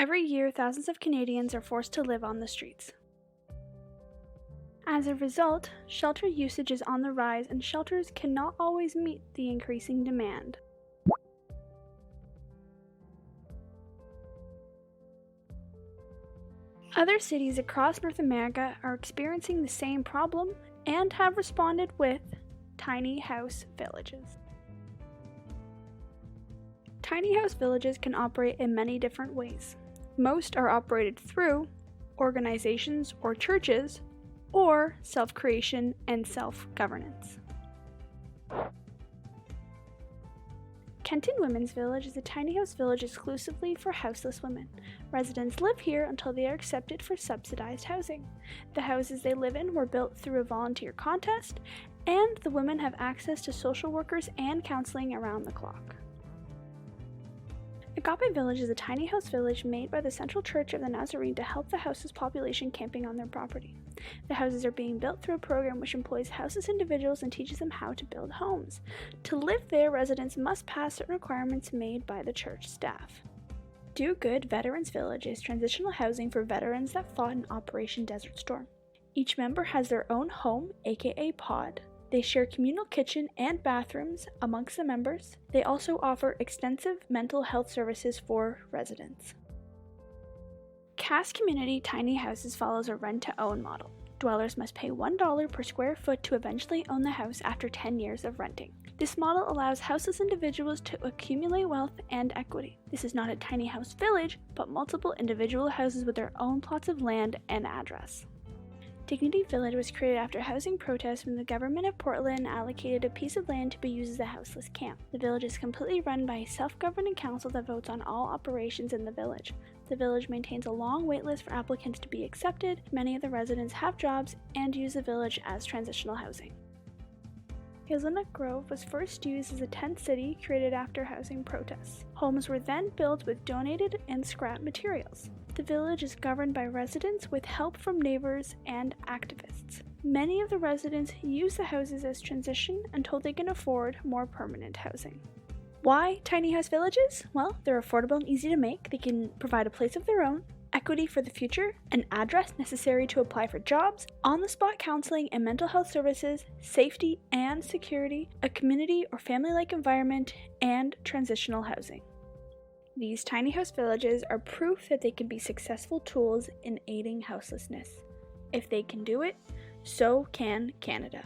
Every year, thousands of Canadians are forced to live on the streets. As a result, shelter usage is on the rise and shelters cannot always meet the increasing demand. Other cities across North America are experiencing the same problem and have responded with tiny house villages. Tiny house villages can operate in many different ways. Most are operated through organizations or churches, or self-creation and self-governance. Kenton Women's Village is a tiny house village exclusively for houseless women. Residents live here until they are accepted for subsidized housing. The houses they live in were built through a volunteer contest, and the women have access to social workers and counseling around the clock. Agape Village is a tiny house village made by the Central Church of the Nazarene to help the houseless population camping on their property. The houses are being built through a program which employs houseless individuals and teaches them how to build homes. To live there, residents must pass certain requirements made by the church staff. Do Good Veterans Village is transitional housing for veterans that fought in Operation Desert Storm. Each member has their own home, aka pod. They share communal kitchen and bathrooms amongst the members. They also offer extensive mental health services for residents. Cass Community Tiny Houses follows a rent-to-own model. Dwellers must pay $1 per square foot to eventually own the house after 10 years of renting. This model allows houseless individuals to accumulate wealth and equity. This is not a tiny house village, but multiple individual houses with their own plots of land and address. Dignity Village was created after housing protests when the government of Portland allocated a piece of land to be used as a houseless camp. The village is completely run by a self-governing council that votes on all operations in the village. The village maintains a long wait list for applicants to be accepted. Many of the residents have jobs and use the village as transitional housing. Hazelnut Grove was first used as a tent city created after housing protests. Homes were then built with donated and scrap materials. The village is governed by residents with help from neighbors and activists. Many of the residents use the houses as transition until they can afford more permanent housing. Why tiny house villages? Well, they're affordable and easy to make. They can provide a place of their own, equity for the future, an address necessary to apply for jobs, on-the-spot counseling and mental health services, safety and security, a community or family-like environment, and transitional housing. These tiny house villages are proof that they can be successful tools in aiding houselessness. If they can do it, so can Canada.